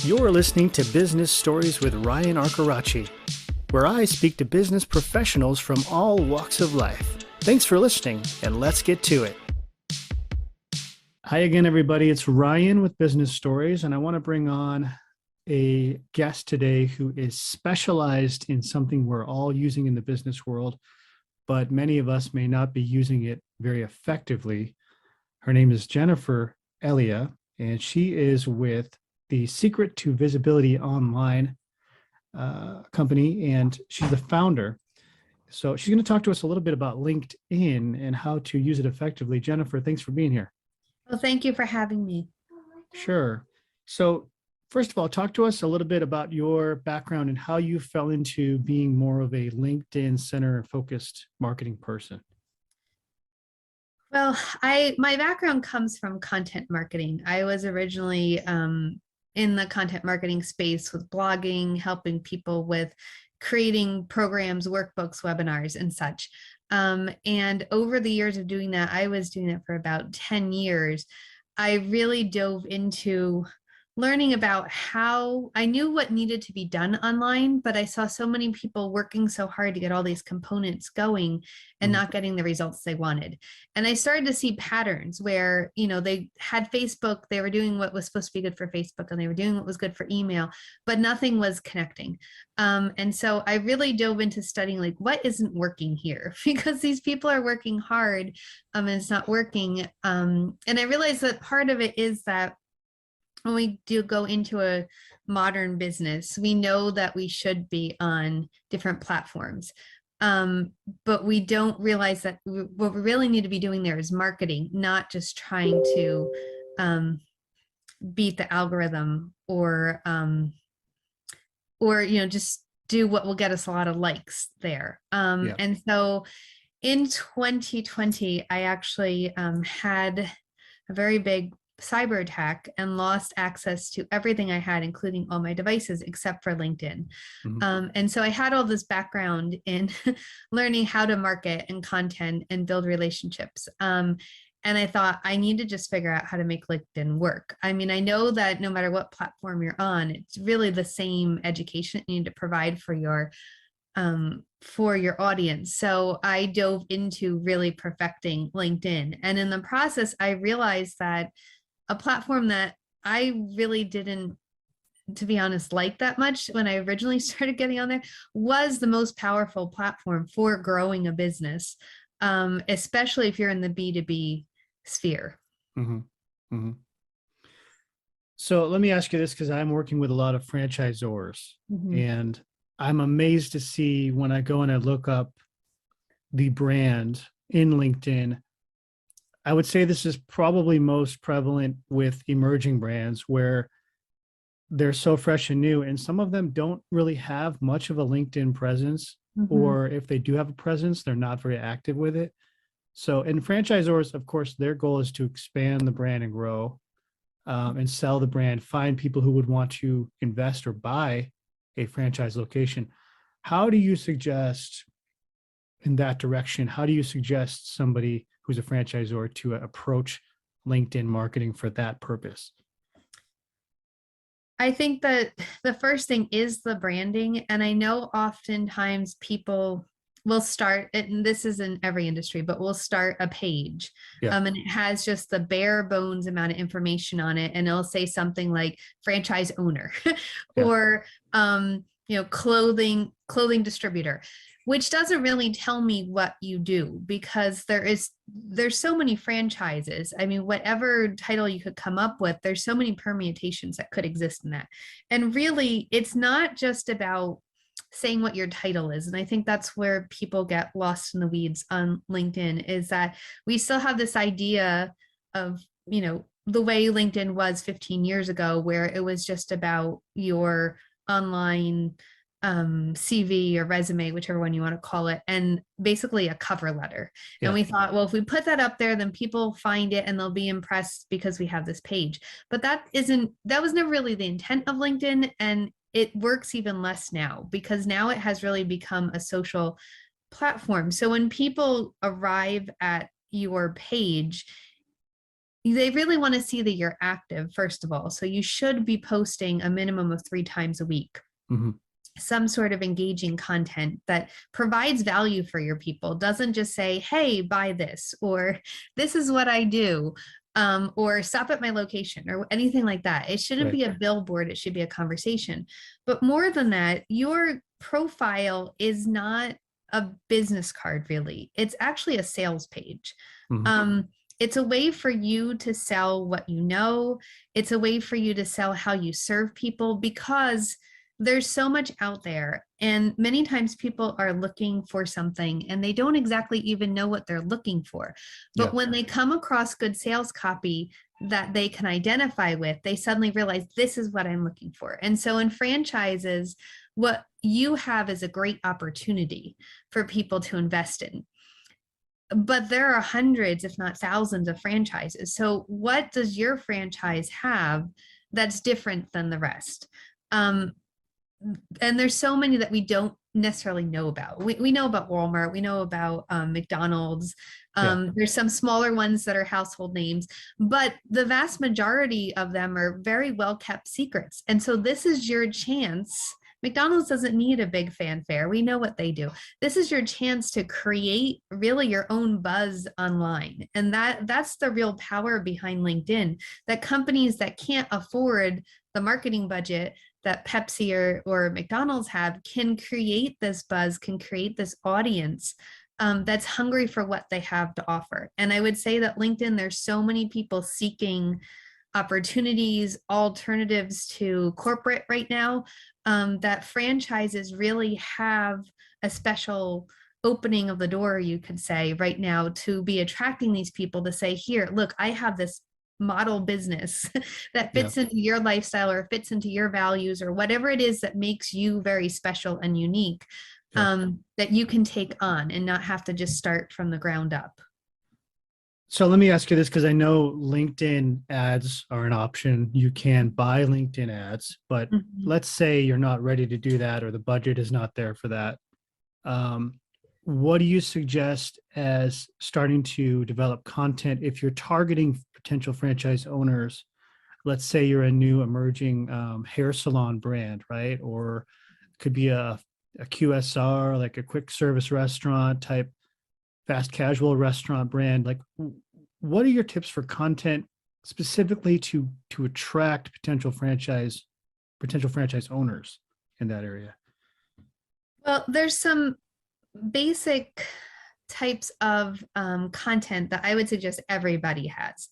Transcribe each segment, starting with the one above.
You're listening to Business Stories with Ryan Arcaracci, where I speak to business professionals from all walks of life. Thanks for listening, and let's get to it. Hi again, everybody. It's Ryan with Business Stories, and I want to bring on a guest today who is specialized in something we're all using in the business world, but many of us may not be using it very effectively. Her name is Jennifer Elia, and she is with the Secret to Visibility Online company, and she's the founder. So she's going to talk to us a little bit about LinkedIn and how to use it effectively. Jennifer, thanks for being here. Well, thank you for having me. Sure. So first of all, talk to us a little bit about your background and how you fell into being more of a LinkedIn center focused marketing person. Well, my background comes from content marketing. I was originally in the content marketing space with blogging, helping people with creating programs, workbooks, webinars, and such. And over the years of doing that, I was doing it for about 10 years. I really dove into learning about how I knew what needed to be done online, but I saw so many people working so hard to get all these components going and not getting the results they wanted. And I started to see patterns where, they had Facebook, they were doing what was supposed to be good for Facebook, and they were doing what was good for email, but nothing was connecting. And so I really dove into studying like what isn't working here, because these people are working hard and it's not working. And I realized that part of it is that when we do go into a modern business, we know that we should be on different platforms. But we don't realize that what we really need to be doing there is marketing, not just trying to beat the algorithm or just do what will get us a lot of likes there. And so in 2020, I actually had a very big cyber attack and lost access to everything I had, including all my devices, except for LinkedIn. And so I had all this background in learning how to market and content and build relationships. And I thought I need to just figure out how to make LinkedIn work. I mean, I know that no matter what platform you're on, it's really the same education you need to provide for your audience. So I dove into really perfecting LinkedIn. And in the process, I realized that a platform that I really didn't, to be honest, like that much when I originally started getting on there was the most powerful platform for growing a business, especially if you're in the B2B sphere. So let me ask you this, because I'm working with a lot of franchisors, and I'm amazed to see when I go and I look up the brand in LinkedIn. I would say this is probably most prevalent with emerging brands where they're so fresh and new, and some of them don't really have much of a LinkedIn presence, or if they do have a presence, they're not very active with it. So, and franchisors, of course, their goal is to expand the brand and grow and sell the brand, find people who would want to invest or buy a franchise location. How do you suggest in that direction? How do you suggest somebody who's a franchisor to approach LinkedIn marketing for that purpose? I think that the first thing is the branding. And I know oftentimes people will start, and this is in every industry, but we'll start a page. And it has just the bare bones amount of information on it. And it'll say something like franchise owner or, clothing distributor, which doesn't really tell me what you do, because there's so many franchises. I mean, whatever title you could come up with, there's so many permutations that could exist in that. And really, it's not just about saying what your title is. And I think that's where people get lost in the weeds on LinkedIn, is that we still have this idea of, the way LinkedIn was 15 years ago, where it was just about your online CV or resume, whichever one you want to call it, and basically a cover letter. And we thought, well, if we put that up there, then people find it and they'll be impressed because we have this page. But that was never really the intent of LinkedIn. And it works even less now, because now it has really become a social platform. So when people arrive at your page, they really want to see that you're active, first of all. So you should be posting a minimum of 3 times a week. Mm-hmm. Some sort of engaging content that provides value for your people, doesn't just say, hey, buy this, or this is what I do, or stop at my location, or anything like that. It shouldn't Right. be a billboard, it should be a conversation. But more than that, your profile is not a business card, really. It's actually a sales page. Mm-hmm. It's a way for you to sell what you know. It's a way for you to sell how you serve people, because there's so much out there, and many times people are looking for something and they don't exactly even know what they're looking for. But Yeah. when they come across good sales copy that they can identify with, they suddenly realize, this is what I'm looking for. And so in franchises, what you have is a great opportunity for people to invest in. But there are hundreds, if not thousands, of franchises. So what does your franchise have that's different than the rest? And there's so many that we don't necessarily know about. We know about Walmart, we know about McDonald's. Yeah. There's some smaller ones that are household names, but the vast majority of them are very well kept secrets. And so this is your chance. McDonald's doesn't need a big fanfare. We know what they do. This is your chance to create really your own buzz online. And that's the real power behind LinkedIn, that companies that can't afford the marketing budget that Pepsi or McDonald's have can create this buzz, can create this audience that's hungry for what they have to offer. And I would say that LinkedIn, there's so many people seeking opportunities, alternatives to corporate right now, that franchises really have a special opening of the door, you could say, right now, to be attracting these people to say, here, look, I have this model business that fits into your lifestyle or fits into your values or whatever it is that makes you very special and unique, that you can take on and not have to just start from the ground up. So let me ask you this, because I know LinkedIn ads are an option. You can buy LinkedIn ads, but let's say you're not ready to do that or the budget is not there for that. What do you suggest as starting to develop content if you're targeting potential franchise owners? Let's say you're a new emerging hair salon brand, right? Or it could be a QSR, like a quick service restaurant type, fast casual restaurant brand. Like, what are your tips for content specifically to attract potential franchise owners in that area? Well, there's some basic types of content that I would suggest everybody has.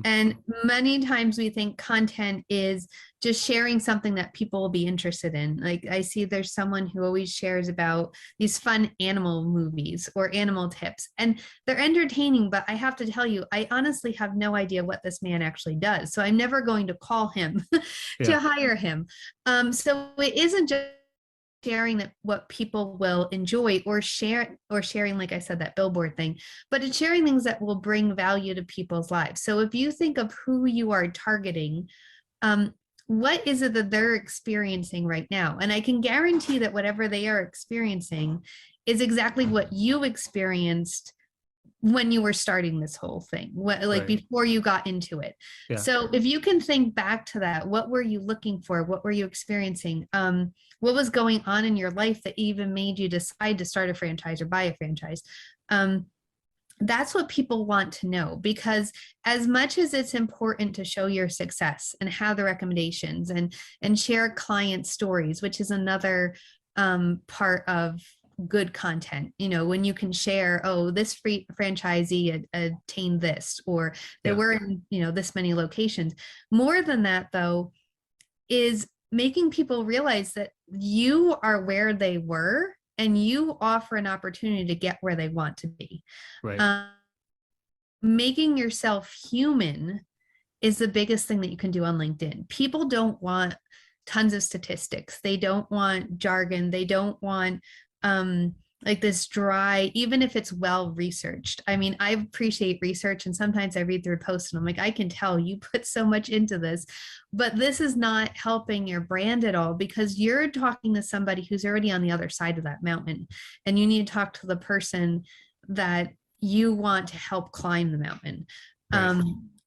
And many times we think content is just sharing something that people will be interested in. Like I see there's someone who always shares about these fun animal movies or animal tips, and they're entertaining, but I have to tell you, I honestly have no idea what this man actually does. So I'm never going to call him to hire him. So it isn't just sharing that what people will enjoy or sharing, like I said, that billboard thing, but it's sharing things that will bring value to people's lives. So if you think of who you are targeting, what is it that they're experiencing right now? And I can guarantee that whatever they are experiencing is exactly what you experienced when you were starting this whole thing, before you got into it. So if you can think back to that, what were you looking for? What were you experiencing? What was going on in your life that even made you decide to start a franchise or buy a franchise? That's what people want to know, because as much as it's important to show your success and have the recommendations and share client stories, which is another part of good content, when you can share, oh, this free franchisee attained this, or they were in this many locations. More than that, though, is making people realize that you are where they were and you offer an opportunity to get where they want to be. Making yourself human is the biggest thing that you can do on LinkedIn. People don't want tons of statistics. They don't want jargon. They don't want like this dry, even if it's well researched. I mean, I appreciate research, and sometimes I read through posts and I'm like, I can tell you put so much into this, but this is not helping your brand at all, because you're talking to somebody who's already on the other side of that mountain, and you need to talk to the person that you want to help climb the mountain.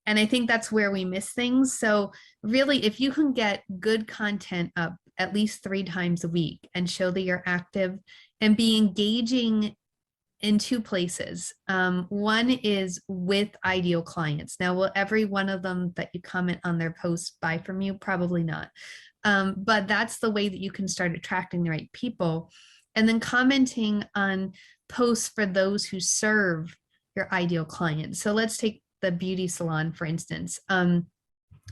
And I think that's where we miss things. So really, if you can get good content up at least 3 times a week and show that you're active and be engaging in 2 places. One is with ideal clients. Now, will every one of them that you comment on their post buy from you? Probably not. But that's the way that you can start attracting the right people. And then commenting on posts for those who serve your ideal clients. So let's take the beauty salon, for instance.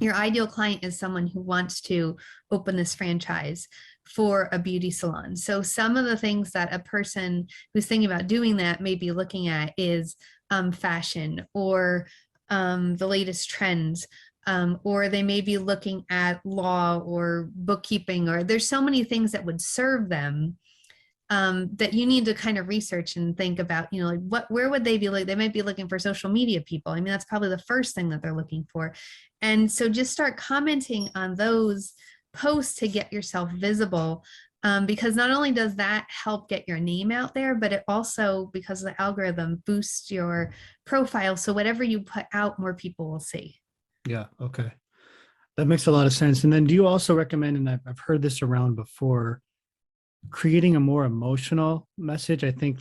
Your ideal client is someone who wants to open this franchise for a beauty salon. So some of the things that a person who's thinking about doing that may be looking at is fashion or the latest trends, or they may be looking at law or bookkeeping, or there's so many things that would serve them that you need to kind of research and think about, like where would they be like? They might be looking for social media people. I mean, that's probably the first thing that they're looking for. And so just start commenting on those posts to get yourself visible. Because not only does that help get your name out there, but it also, because of the algorithm, boosts your profile. So whatever you put out, more people will see. Yeah. Okay. That makes a lot of sense. And then do you also recommend, and I've heard this around before, creating a more emotional message? I think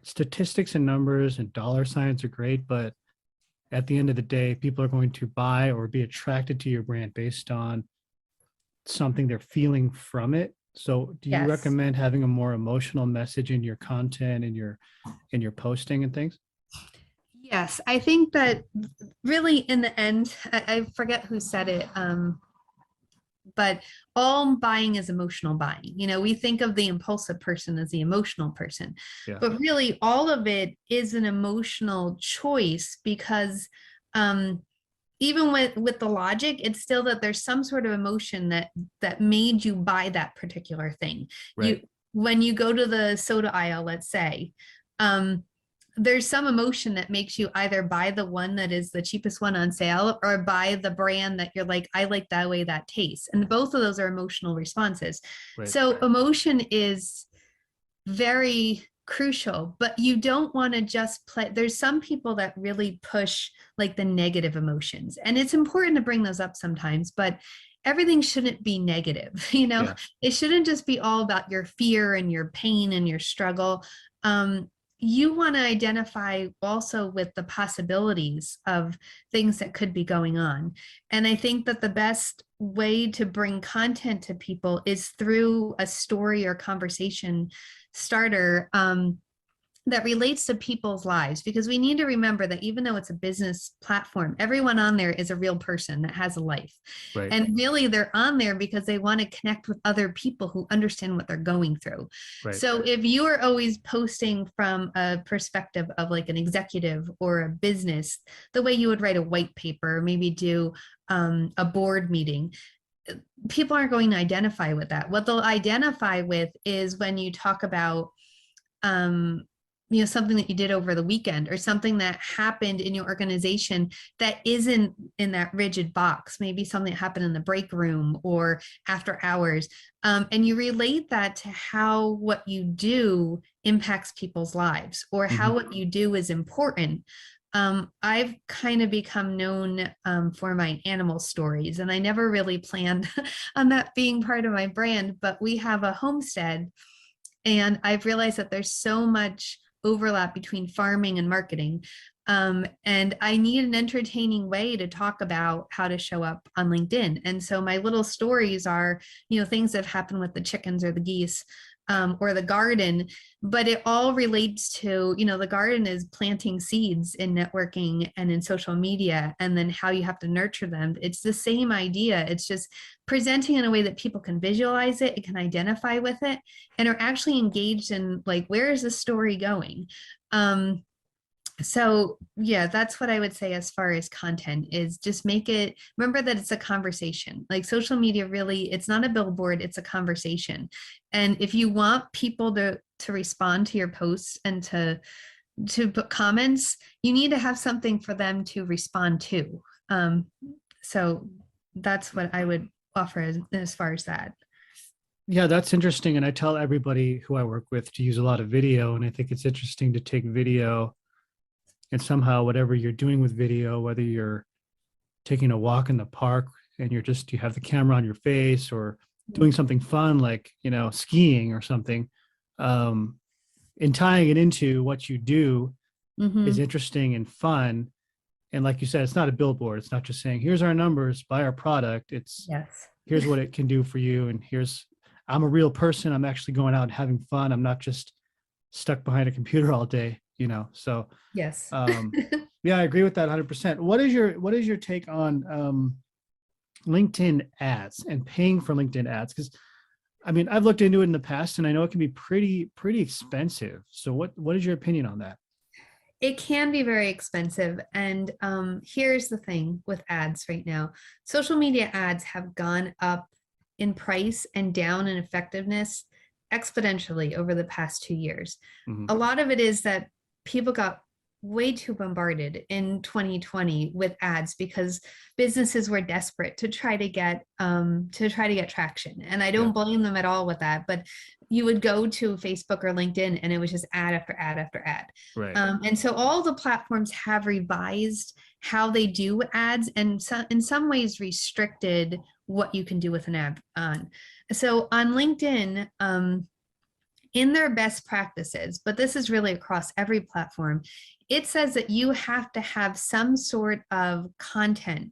statistics and numbers and dollar signs are great, but at the end of the day, people are going to buy or be attracted to your brand based on something they're feeling from it. So do you Yes. recommend having a more emotional message in your content and your posting and things? Yes, I think that really in the end, I forget who said it, but all buying is emotional buying. We think of the impulsive person as the emotional person, Yeah. but really all of it is an emotional choice, because even with the logic, it's still that there's some sort of emotion that made you buy that particular thing. Right. When you go to the soda aisle, let's say, there's some emotion that makes you either buy the one that is the cheapest one on sale or buy the brand that you're like, I like that way that tastes. And both of those are emotional responses. Right. So emotion is very crucial, but you don't want to just play. There's some people that really push like the negative emotions, and it's important to bring those up sometimes, but everything shouldn't be negative. Yeah. It shouldn't just be all about your fear and your pain and your struggle. You want to identify also with the possibilities of things that could be going on. And I think that the best way to bring content to people is through a story or conversation starter that relates to people's lives, because we need to remember that even though it's a business platform, everyone on there is a real person that has a life. Right. And really they're on there because they want to connect with other people who understand what they're going through. Right. So if you are always posting from a perspective of like an executive or a business, the way you would write a white paper, maybe do a board meeting, people aren't going to identify with that. What they'll identify with is when you talk about something that you did over the weekend or something that happened in your organization that isn't in that rigid box, maybe something that happened in the break room or after hours. And you relate that to how what you do impacts people's lives, or how what you do is important. I've kind of become known for my animal stories, and I never really planned on that being part of my brand, but we have a homestead, and I've realized that there's so much overlap between farming and marketing. And I need an entertaining way to talk about how to show up on LinkedIn. And so my little stories are, things that have happened with the chickens or the geese, or the garden, but it all relates to, the garden is planting seeds in networking and in social media, and then how you have to nurture them. It's the same idea. It's just presenting in a way that people can visualize it and can identify with it and are actually engaged in, like, where is this story going? So yeah, that's what I would say as far as content is. Just remember that it's a conversation. Like social media, really, it's not a billboard, it's a conversation. And if you want people to respond to your posts and to put comments, you need to have something for them to respond to. So that's what I would offer as far as that. Yeah, that's interesting. And I tell everybody who I work with to use a lot of video. And I think it's interesting to take video And somehow whatever you're doing with video, whether you're taking a walk in the park and you have the camera on your face, or doing something fun like, skiing or something, and tying it into what you do is interesting and fun. And like you said, it's not a billboard. It's not just saying, here's our numbers, buy our product. It's Yes. here's what it can do for you. And I'm a real person. I'm actually going out and having fun. I'm not just stuck behind a computer all day, So Yes. yeah, I agree with that 100%. What is your take on LinkedIn ads and paying for LinkedIn ads? Because I mean, I've looked into it in the past, and I know it can be pretty expensive. So what is your opinion on that? It can be very expensive. And here's the thing with ads right now. Social media ads have gone up in price and down in effectiveness exponentially over the past 2 years. Mm-hmm. A lot of it is that people got way too bombarded in 2020 with ads because businesses were desperate to try to get traction. And I don't blame them at all with that, but you would go to Facebook or LinkedIn and it was just ad after ad after ad. Right. And so all the platforms have revised how they do ads, and in some ways restricted what you can do with an ad on. So on LinkedIn, in their best practices, but this is really across every platform, it says that you have to have some sort of content.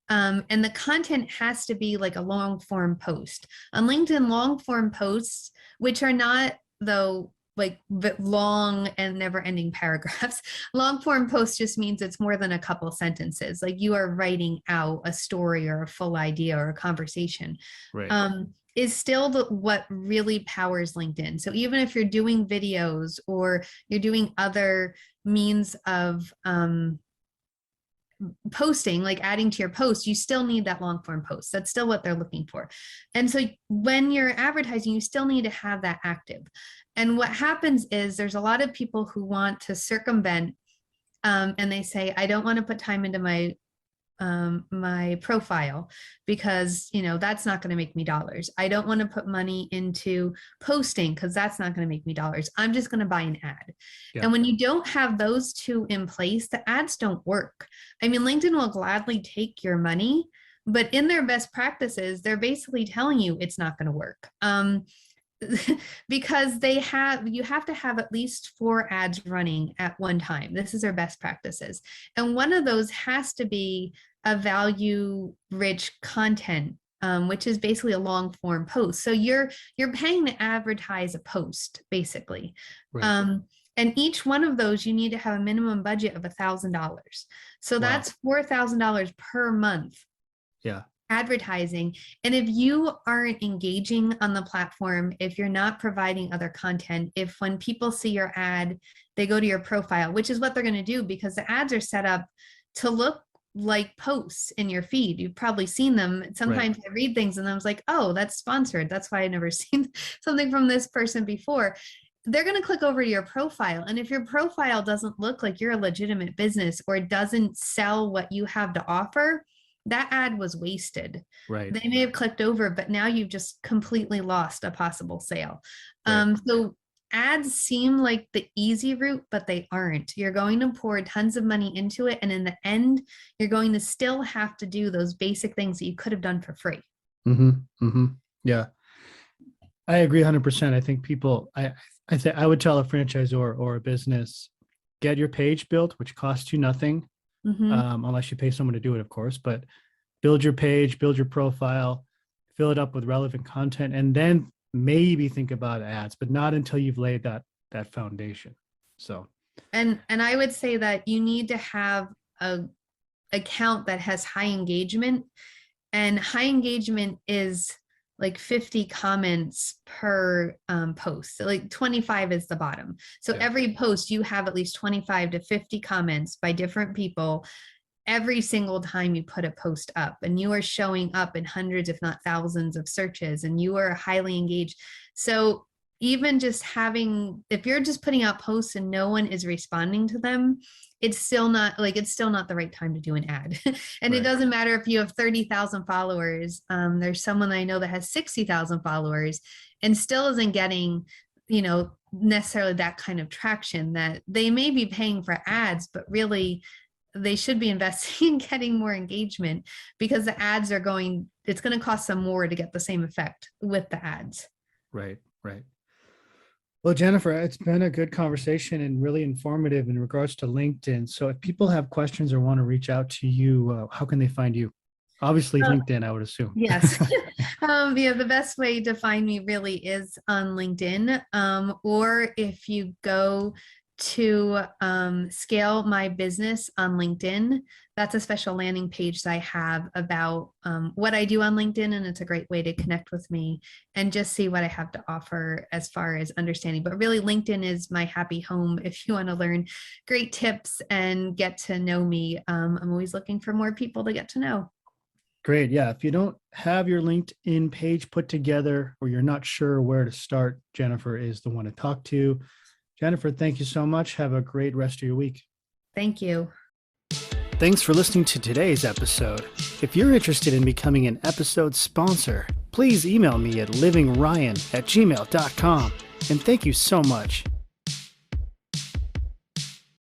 And the content has to be like a long form post. On LinkedIn, long form posts, which are not, though, like long and never ending paragraphs. Long form post just means it's more than a couple sentences. Like you are writing out a story or a full idea or a conversation. Right. Is still what really powers LinkedIn. So even if you're doing videos or you're doing other means of posting, like adding to your post, you still need that long form post. That's still what they're looking for. And so when you're advertising, you still need to have that active. And what happens is there's a lot of people who want to circumvent, and they say, I don't want to put time into my profile because that's not going to make me dollars. I don't want to put money into posting because that's not going to make me dollars. I'm just going to buy an ad. Yeah. And when you don't have those two in place, the ads don't work. I mean, LinkedIn will gladly take your money, but in their best practices, they're basically telling you it's not going to work. Because you have to have at least 4 ads running at one time. This is their best practices. And one of those has to be a value rich content, which is basically a long form post. So you're paying to advertise a post basically. Right. And each one of those, you need to have a minimum budget of $1,000. So wow, that's $4,000 per month. Yeah. Advertising. And if you aren't engaging on the platform, if you're not providing other content, if when people see your ad, they go to your profile, which is what they're going to do because the ads are set up to look like posts in your feed. You've probably seen them. Sometimes right. I read things and I was like, oh, that's sponsored. That's why I never seen something from this person before. They're going to click over to your profile. And if your profile doesn't look like you're a legitimate business or doesn't sell what you have to offer, that ad was wasted. Right. They may have clicked over, but now you've just completely lost a possible sale. Right. So ads seem like the easy route, but they aren't. You're going to pour tons of money into it. And in the end, you're going to still have to do those basic things that you could have done for free. Mm-hmm. Mm-hmm. Yeah. I agree 100%. I think people, I would tell a franchisor or a business, get your page built, which costs you nothing. Mm-hmm. Unless you pay someone to do it, of course, but build your page, build your profile, fill it up with relevant content, and then maybe think about ads, but not until you've laid that foundation. So, and I would say that you need to have a account that has high engagement, and high engagement is like 50 comments per post. So like 25 is the bottom. So yeah, every post you have at least 25 to 50 comments by different people every single time you put a post up, and you are showing up in hundreds, if not thousands of searches, and you are highly engaged. So even just if you're just putting out posts and no one is responding to them, it's still not the right time to do an ad. And right, it doesn't matter if you have 30,000 followers. There's someone I know that has 60,000 followers and still isn't getting necessarily that kind of traction, that they may be paying for ads, but really they should be investing in getting more engagement, because the ads it's going to cost them more to get the same effect with the ads. Right. Well, Jennifer, it's been a good conversation and really informative in regards to LinkedIn. So if people have questions or want to reach out to you, how can they find you? Obviously, LinkedIn, I would assume. Yes. The best way to find me really is on LinkedIn. Or if you go to Scale My Business on LinkedIn, that's a special landing page that I have about what I do on LinkedIn. And it's a great way to connect with me and just see what I have to offer as far as understanding. But really, LinkedIn is my happy home if you want to learn great tips and get to know me. I'm always looking for more people to get to know. Great. Yeah. If you don't have your LinkedIn page put together or you're not sure where to start, Jennifer is the one to talk to. Jennifer, thank you so much. Have a great rest of your week. Thank you. Thanks for listening to today's episode. If you're interested in becoming an episode sponsor, please email me at livingryan@gmail.com. And thank you so much.